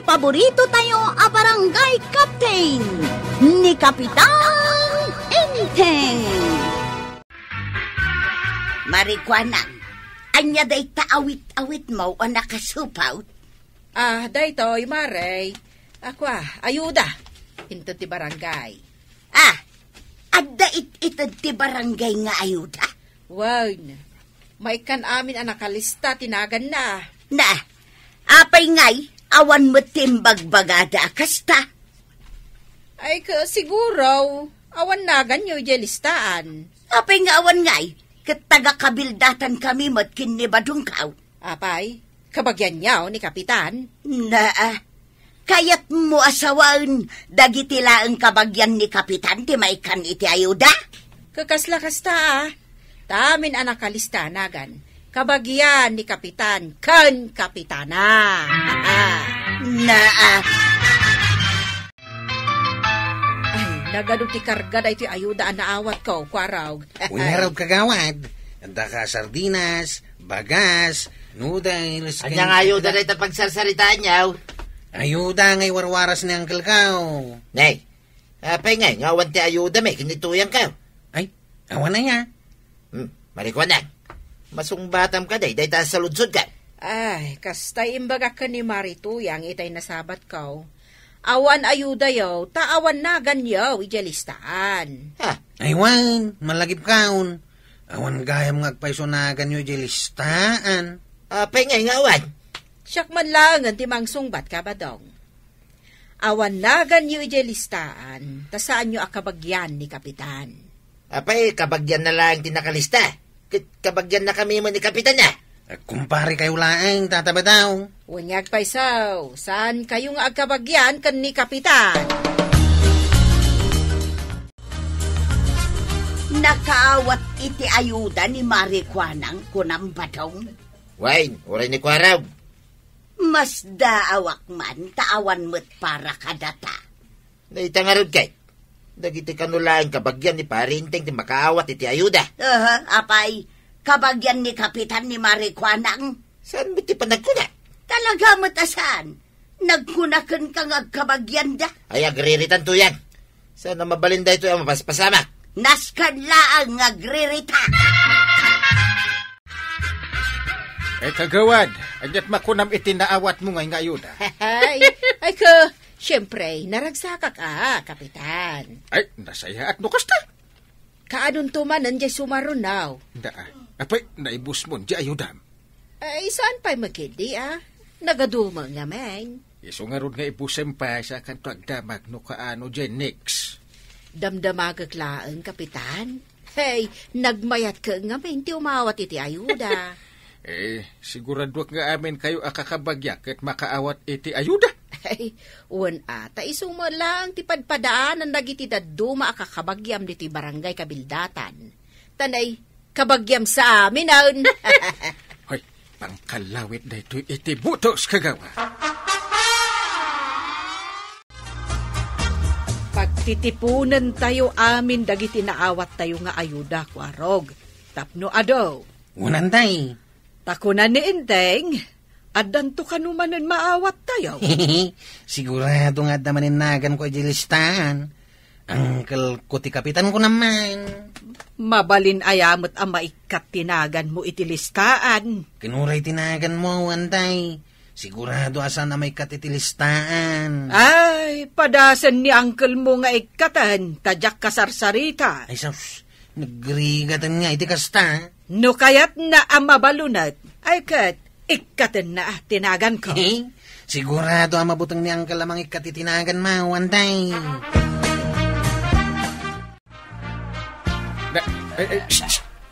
paborito tayo a barangay captain ni Kapitan Enteng. Marikwanan, anya day taawit-awit mo o nakasupaw? Daytoy, Maray. Ako ayuda. Into ti barangay. Adda itad ti barangay nga ayuda? Wow, may kan amin ang nakalista, tinagan na. Apay ngay, awan mo timbagbagada kasta. Ay siguro, awan nagan nyo listaan. Apay nga awan ngay, taga-kabildatan kami mat kinibadong kaw. Apay, kabagyan niyaw ni Kapitan. Kayat mo asawan, dagitila ang kabagyan ni Kapitan, ti may kan iti ayuda? Kakasla kasta tamin ang nakalista nagan. Kabagyan ni Kapitan, kan Kapitana. Ay, nagano ti karga da iti ayuda ang naawat ko, kwaraw. Unaraw kagawad. Anda ka sardinas, bagas, noodles. Anyang ayuda na ito pagsasaritaan niyaw. Ayuda ngay warwaras ni Uncle Kao. Nay, apay ngay, ngawan ti ayuda may kinituyang ka. Ay, awan na niya. Marikwanan, masungbatam ka day ta sa ludsod ka. Ay, kastay imbaga ka ni Marituyang itay nasabat ko. Awan ayuda yaw, taawan nagan yaw, ijelistaan. Aywan, malagip kaon. Awan gayam ngagpaisonagan yung ijelistaan. Apay ngay ngawan. Siyak man lang ang timang sungbat ka ba dong? Awan nagan yu ijelistaan, tasaan yu akabagyan ni Kapitan. Apay, kabagyan na lang tinakalista. Kabagyan na kami mo ni Kapitan na. Kumpari kayo laeng, tataba daw. Unyag paisaw, saan kayo nga agkabagyan kan ni Kapitan? Nakaawat iti ayuda ni Marikwanang kunang badong. Wain, oray ni Kwaraw. Mas daawak man, taawan mo't para kadata. Naitangarod kay. Dagiti kanulaan kabagyan ni Parinteng ti makaawat iti ayuda. Apay, kabagyan ni Kapitan ni Marikwanang. Saan mo ti panagkuna? Talaga mo't asan? Nagkunakan kang agkabagyan da? Ay, agriritan to yan. Sana mabalinda ito ang mapaspasama. Naskan laang agririta. Kagawad, anyat makunam itinaawat mo nga ayuda. Ay siyempre, naragsaka ka, Kapitan. Ay, nasaya at nukasta. Kaanong tumanan jay sumarunaw? Apay, naibus mo di ayudam. Ay, saan pa'y magkindi, Nagadumang nga, men. Isungarod nga ibusem pa sa kanto agdamag no kaano dyan, Nix. Damdamagaglaan, Kapitan. Hey, nagmayat ka nga, men, ti umawat iti ayuda. Sigurado nga amin kayo akakabagyak at makaawat iti ayuda. Ay, ata isuma lang ti padpadaan ang nagiti daduma akakabagyam diti barangay kabildatan. Tanay, kabagyam sa amin, Hoy, pangkalawit na ito iti butos kagawa. Pagtitipunan tayo amin dagiti naawat tayo nga ayuda, kwarog. Tapno ado. Unantay. Takunan ni Enteng, adanto kanumanan maawat tayo. Sigurado nga damanin nagan ko ijelistaan. Uncle ko ti Kapitan ko naman. Mabalin ayamot ang maikat tinagan mo itilistaan. Kinuray tinagan mo, Antay. Sigurado asan na may katitilistaan. Ay, padasan ni uncle mo nga ikatan, tadyak kasarsarita. Ay, sus, nagrigatan nga iti kasta. No kayat na ang mabalunat, ay kat, ikatan na tinagan ko. Sigurado ang mabutang ni Uncle amang ikatitinagan mo, Antay.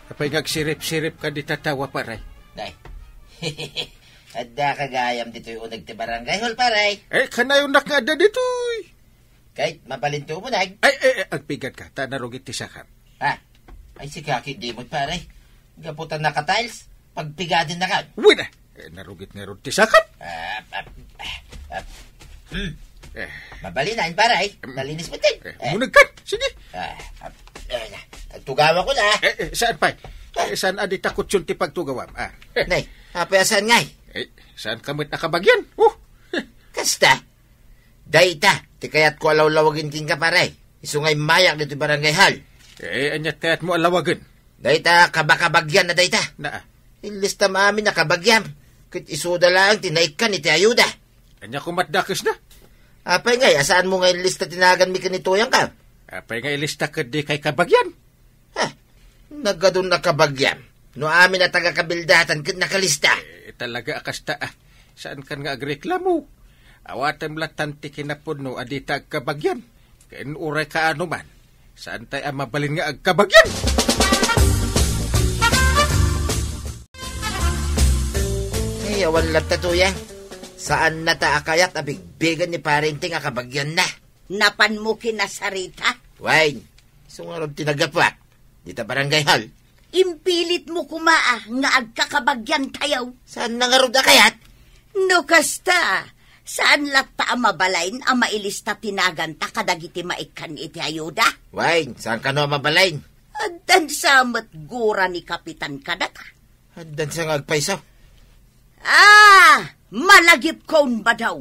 Kapay nagsirip-sirip ka di tatawa, paray. Day. Adda kagayam dito yung unag ti barangay hol, paray. Kanayon nakada dito'y. Kahit mabalinto mo, nag. Agpigat ka, tanarugit ti sakap. Ay, si Kaki Dimod, paray. Gaputan na ka-tiles, pagpigadin na ka. Uy na, narugit nga ron ti sakap. Mabalinain, paray. Nalinis mo din. Munag ka, sige. Tugawa ko na. Saan pa? Saan adi takot yun ti pagtugawam? Nay, apayasan ngay. Saan kamit nakabagyan? Kasta, dayta, ti kayat ko alaw-lawagin king kaparay. Isungay mayak dito barangay hall. Anyat kayat mo alawagan. Dayta, kabakabagyan na dayta. Na, Ilista maamin na kabagyam. Kit isuda lang, tinaikan iti ayuda. anya kumatdakis na. Apay ngay, asaan mo ngay lista tinagan mi kanituyang ka? Apay nga ilista ka di kay kabagyan. Ha, nagadun na kabagyam. No amin na taga-kabildatan kit nakalista. Talaga akasta saan kan nga agreklamo? Awatan latanti kinapudno adita agkabagyan. Kain uray ka ano man. Saan tayo mabalin nga agkabagyan? Ay, awan lang tatuya. Saan na taakayat abigbigan ni parenting akabagyan na? Napan mo kinasarita? Wine, sungarod tinagapat. Dita barangay hall. Impilit mo kumaa nga agkakabagyan tayaw. Saan nangarod akayat? No kasta, saan latta mabalain ang mailista tinaganta kadagiti maikan iti ayuda? Wine, saan ka no mabalain? Addan samat gura ni Kapitan Kadata. Haddan sa ngagpaisaw. Malagip kaun ba daw?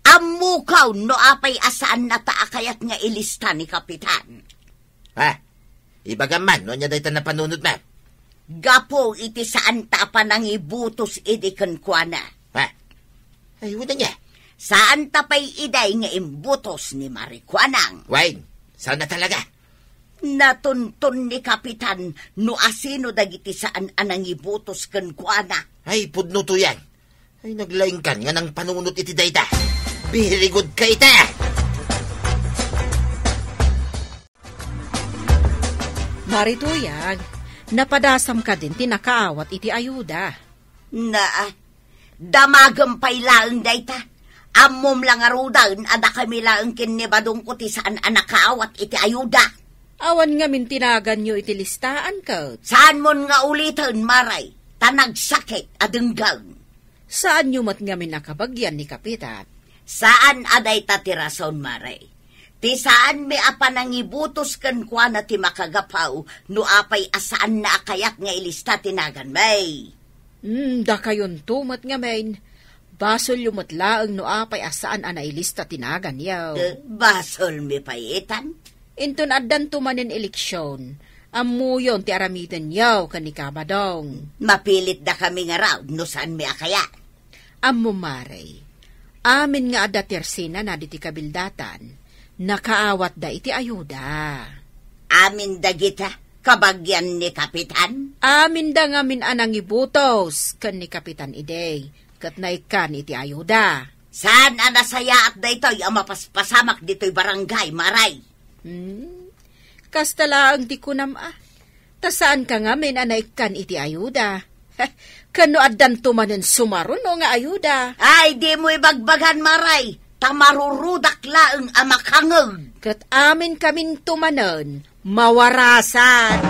Ammo kaun no apay asaan na taakayat nga ilista ni Kapitan. Ha? Ibagaman, no niya dayta na panunod na. Gapo iti saan ta pa nang ibutos idikan kwa na. Ha? Ay, wala niya. Saan ta pa'y iday nga imbutos ni Marikwanang? Wine, saan na talaga? Natuntun ni Kapitan no asino dagiti saan anang ibutos kan kwa na. Ay, pudno to yan. Ay, naglaing kan nga ng panunod iti dayta. Very good ka ita. Marituyag, napadasam ka din tinakaawat iti ayuda. Damagam pa'y laang dayta. Ammom lang arudan ada kami laang kinibadong kuti saan anakaawat iti ayuda. Awan nga min tinagan nyo iti listaan ka. Saan mon nga ulitin, Maray? Tanagsakit adenggang. Saan nyo mat nga min nakabagyan ni Kapitan? Saan aday tatirason, Maray? Ti saan may apa nang ibutos kan kwa na ti makagapaw no apay asaan na akayat nga ilista tinagan may. Da kayon tumat nga main. Basol yung matlaang no apay asaan ana ilista tinagan yaw. Basol mi payitan? Inton addan tumanin eleksyon. Ammo yon ti aramitan yaw kanikabadong. Mapilit da kami nga raw no saan mi akayat. Ammo Maray. Amin nga adda tersina na diti kabildatan. Nakaawat da iti ayuda. Amin da gita, kabagyan ni Kapitan? Amin da nga min anang ibutos, kan ni Kapitan Idey, kat naikan iti ayuda. Saan anasaya at da ito'y ang mapaspasamak dito'y barangay, Maray? Kastala ang di ko nama. Ta saan ka nga min anaikan iti ayuda? Kano addan tumanin sumaron o nga ayuda? Ay, di mo ibagbagan, Maray. Tamarurudak laeng amakangag. Kat amin kamin tumanon, mawarasan.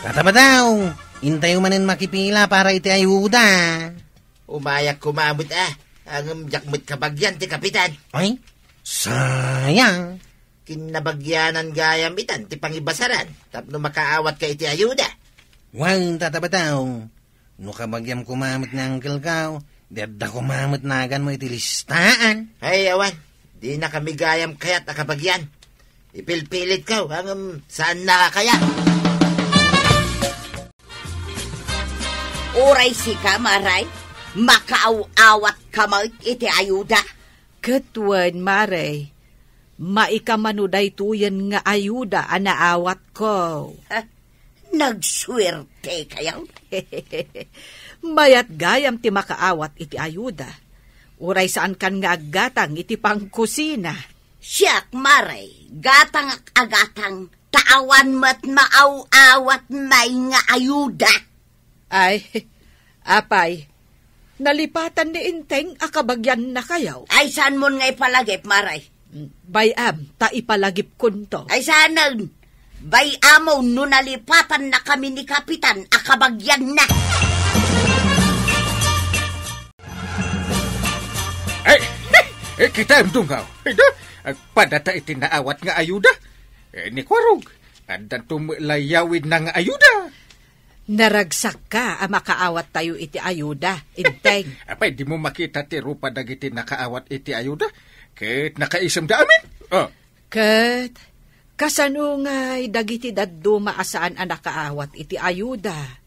Tataba daw, intayo manin makipila para iti ayuda. Umayak kumamot ang jakmut kabagyan ti Kapitan. Ay, sayang. Kinabagyanan gayam itan ti pangibasaran. Tapno makaawat ka iti ayuda. Wang tataba daw, no kabagyam kumamot ng angkel kao, dadda kumamot nagan mo iti listaan. Ay, awan. Di na kami gayam kayat nakabagyan. Ipilpilit ka hanggang saan nakakaya. Uray si ka, Maray. Makaaw-awat ka mo iti ayuda. Katwan, Maray. Maikamanuday tuyan nga ayuda anaawat ko. Nagswerte kayaw. Mayat gayam ti makaawat iti ayuda. Uray saan kan nga agatang iti pangkusina. Siyak, Maray. Gatang agatang taawan mat maaw-awat may nga ayuda. Ay, apay, nalipatan ni Inteng akabagyan na kayaw. Ay, saan mo nga ipalagip, Maray? Bayam, ta ipalagip kunto. Ay, saan na? Bayamo, no nalipatan na kami ni Kapitan, akabagyan na. Ay, kita ang dungaw. Padata itinaawat nga ayuda. Ni Kwarog, andan tumlayawid na nga ayuda. Naragsak ka ang makaawat tayo iti ayuda, inteng. Apay, di mo makita ti rupa dagiti nakaawat iti ayuda. Ket nakaisam da amin. Oh. Ket, kasano nga'y dagiti daddo maasaan ang nakaawat iti ayuda?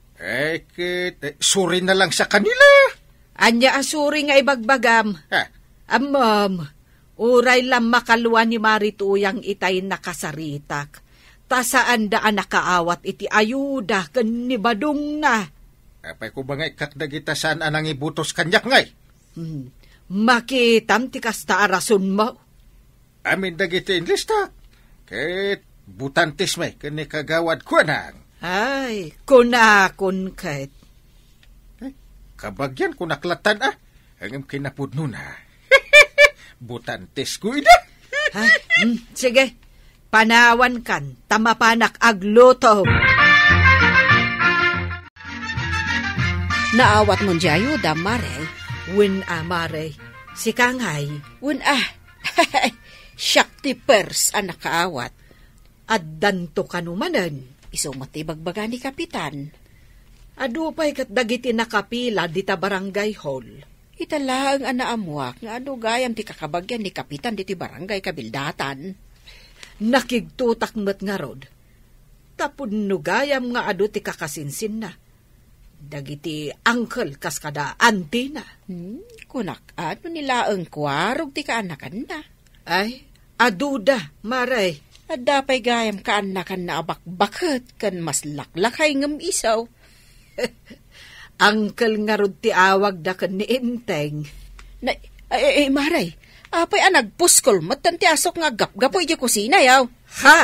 Suri na lang sa kanila. Anya asuri nga ibagbagam. Ha? Amam, uray lang makaluan ni Marituyang itay nakasaritak. Ta saan daan nakaawat iti ayuda ken ni badong na. Apay ko ba nga ikakdagita saan anang ibutos kanyak ngay? Makitam ti kasta arason mo. Amin dagiti inlista. Ket butantis may kani kagawad ko nang. Ay, kunakon ket. Kabagyan ko naklatan Hanggang kinapudno na. Butantis ko ina. Sige, panawan kan, tamapanak agluto. Naawat mo di ayuda, Mare. Win Mare. Si Kangay. Win Shakti pers ang nakaawat. At danto kanumanan. Iso matibagbaga ni Kapitan. Adupay kat dagiti nakapila dita barangay hall. Itala ang anaamuak nga adu gayam ti kakabagyan ni Kapitan diti barangay kabildatan. Nakigtutak met nga rod. Tapod no gayam nga adu ti kakasinsin na. Dagiti uncle kas kada auntie na. Kunak ano nila ang kwarog ti kaanakan na. Ay, aduda, Maray. At dapay gayam kaanakan na abak-bakit kan mas laklakay ngam isaw. Uncle nga rod ti awag da kan ni Inteng. Maray, apay nagpuskol matan ti asok nga gap-gapoy di kusina yaw. Ha?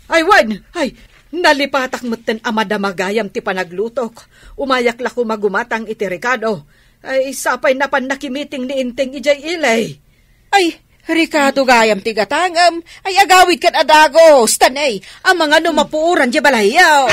Ay, wan! Ay, nalipatak matan amadamagayam ti panaglutok. Umayak lako magumatang iti Ricardo. Ay, sapay na pan nakimiting ni Inteng ijay ilay. Ay, Ricardo gayam ti gatangam. Ay, agawid kan adagos. Tanay, ang mga numapuuran di balayaw.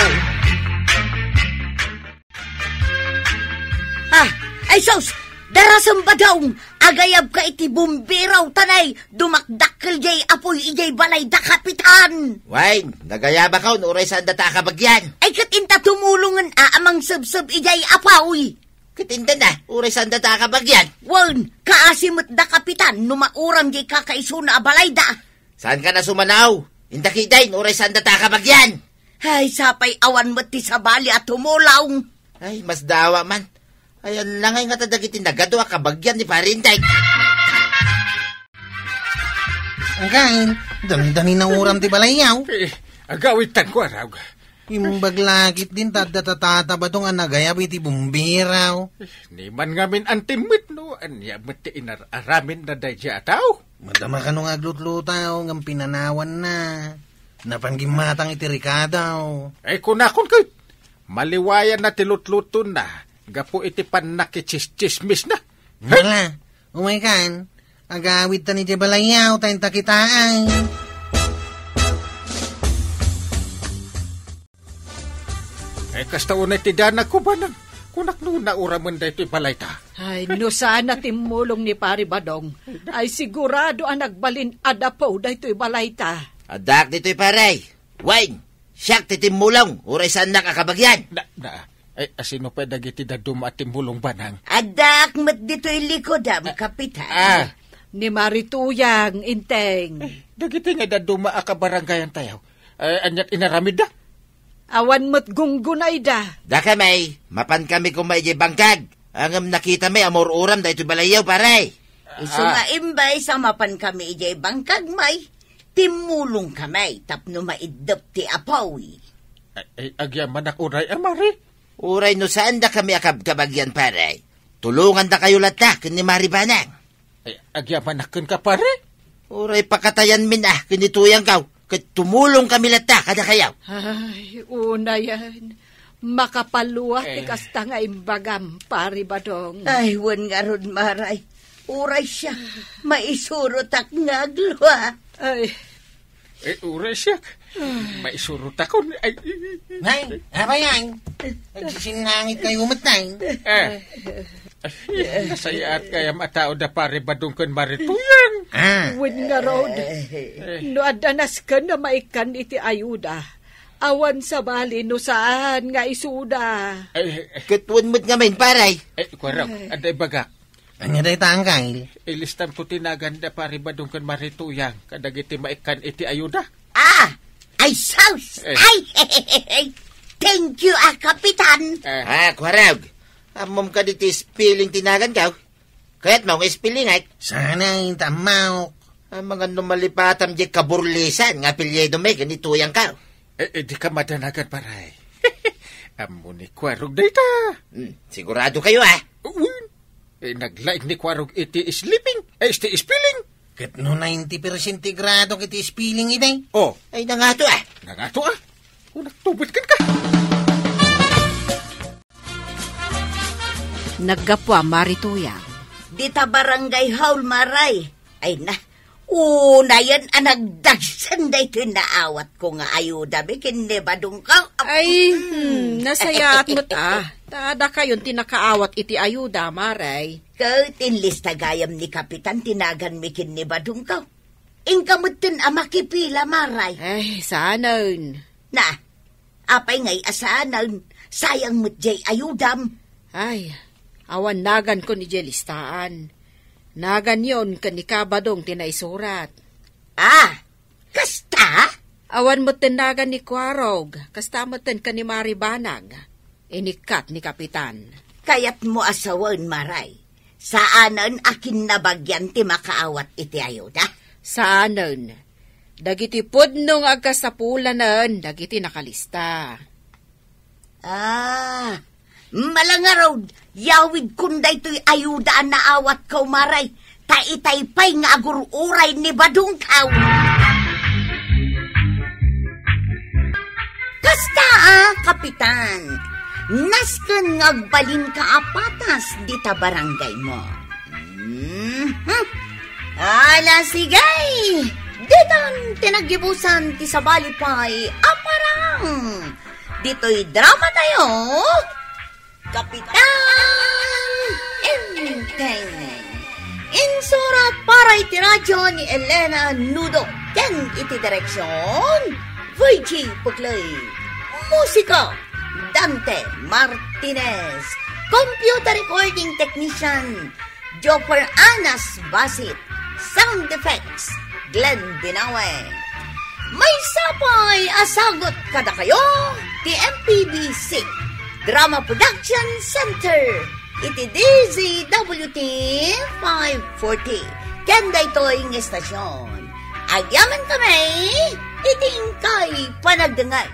Ay sos, darasam ba daw, agayab ka iti bumbiraw tanay, dumakdakkel jay apoy ijay balay da Kapitan. Wain, nagayaba ka, unuray saan data kabagyan. Ay katinta tumulungan amang sub-sub ijay apawi. Katinda na, uray saan data kabagyan. Wan, kaasimot da Kapitan, numauram jay kakaiso na balay da. Saan ka na sumanaw? Indakiday, uray saan data kabagyan. Ay, sapay awan mo ti sabali at tumulaw. Ay, mas dawa man. Ayan lang ay nga tadagiti nagado kabagyan ni Parintay. Ang kain, dami-dami na uram ti balayaw. Agawitan ko araw. Imbaglagit din tatatatata ba itong anagayab iti bumbiraw? Ni man ngamin antimit no, anya mati inaramin na day ataw. Madama ka nung aglutluta ng pinanawan na. Napanggimatang iti Ricardo. Ay kunakon ko, maliwayan na tilutluto na. Gapo iti panakichismis na. Wala, umaykan. Agawid ta ni Jebalayaw, tayong takitaan. Kasta unay ti danak ko ba nang kunak no nauraman da ito balay ta? Ay, no sana timulong ni Pari Badong. Ay sigurado ang nagbalin adapaw da ito'y balay ta. Adak dito'y paray. Wain, siyak titimulong, uray saan nakakabagyan. Ay, asino pa dagiti da dumatimulong banang? Adak mat dito'y likodam, Kapitan. Ni Marituyang, Inteng. Dagiti nga da dumaakabarangayan tayo. Anyat inaramid da? Awan mo't gunggunay da. Da kamay, mapan kami kumaigi bangkag. Angam nakita may amor-uram da ito'y balayaw paray. So nga imbay sa mapan kami ijay bangkag may, timulong kamay tapno maidap ti apawi. Ay, agyaman akuray amari. Uray no saan da kami akabagyan paray. Tulungan da kayo lata kini Maribanang. Ay, agyaman akun ka pare. Uray pakatayan min kinituyang kaw. Kat tumulong kami lata kada kayaw. Ay, una yan. Makapaluwa ti kasta nga imbagam, Pari Badong. Ay, wan nga ron maray. Uray siya, maisurotak nga agluwa. Ay, uray siya. Maisurot ako. Ay, Apa yan? Nagsisinangit kayo umatang. Nasayaat kaya matao da Pare Badong kan Marituyang. win nga road. No adanas ka na maikan iti ayuda. Awan sa bali no saan nga isuda. Katwan mo't nga main, paray. Kwaraw, aday baga. Anya day tangkay. Ilistan ko tinaganda pari badong kan marituyang. Kadagiti maikan iti ayuda. Ay, sauce! Ay, thank you, Kapitan. Kwarag. Amom ka diti spilling tinagan ka. Kaya't mo nga spilling ay. Sana yung tamaw. Ang mga numalipatam di kaburlisan nga pilyedo may ganituyang ka. Di ka madanagan paray. Amo ni Kwarog data. Sigurado kayo Naglaig ni Kwarog iti sleeping. Iti spilling. Kat no 90% grado kiti spilling iday. Ay nangato Nangato Nagtubit ka. Naggapwa marituyang. Dita barangay hall, Maray. Ay na, una yan nagdagsan da ito naawat ko nga ayuda. Bikin ni badong ka. Ay, nasayaat mo Tada kayon tinakaawat iti ayuda, Maray. Kautin lista gayam ni Kapitan tinagan mikin ni badong ka. Ingkamutin makipila, Maray. Ay, saanon. Na, apay ngay asanan. Sayang mo't jay ayudam. Ay, awan nagan ko ni Jelistaan. Nagan yon kanikabadong tinaisurat. Kasta? Awan mo tinagan ni Kwarog, kasta mo tin ka ni Maribanag. Inikat ni Kapitan. Kayat mo asawan, Maray. Saanan akin nabagyan ti makaawat iti ayuda? Saanan? Dagiti pudnong agkasapulanan, dagiti nakalista. Malangaraw, yawid kunday to'y ayudaan na awat kaw, Maray. Taitaypay nga agururay ni badong kaw. Kasta Kapitan. Nasken ngagbalin ka apatas dita barangay mo. Ala sigay. Ditan tinagibusan ti sabalipay aparang. Dito'y drama tayo. Kapitan Entertainment. Insurat para iti radyo ni Elena Nudo. Ken iti direksyon VG Puklay. Musika Dante Martinez. Computer recording technician Jopper Anas Basit. Sound effects Glenn Binawe. May sapay asagot kada kayo ti MPBC Drama Production Center iti DZWT 540 kenda ito'y estasyon. Agyaman kami iting kay panagdangay.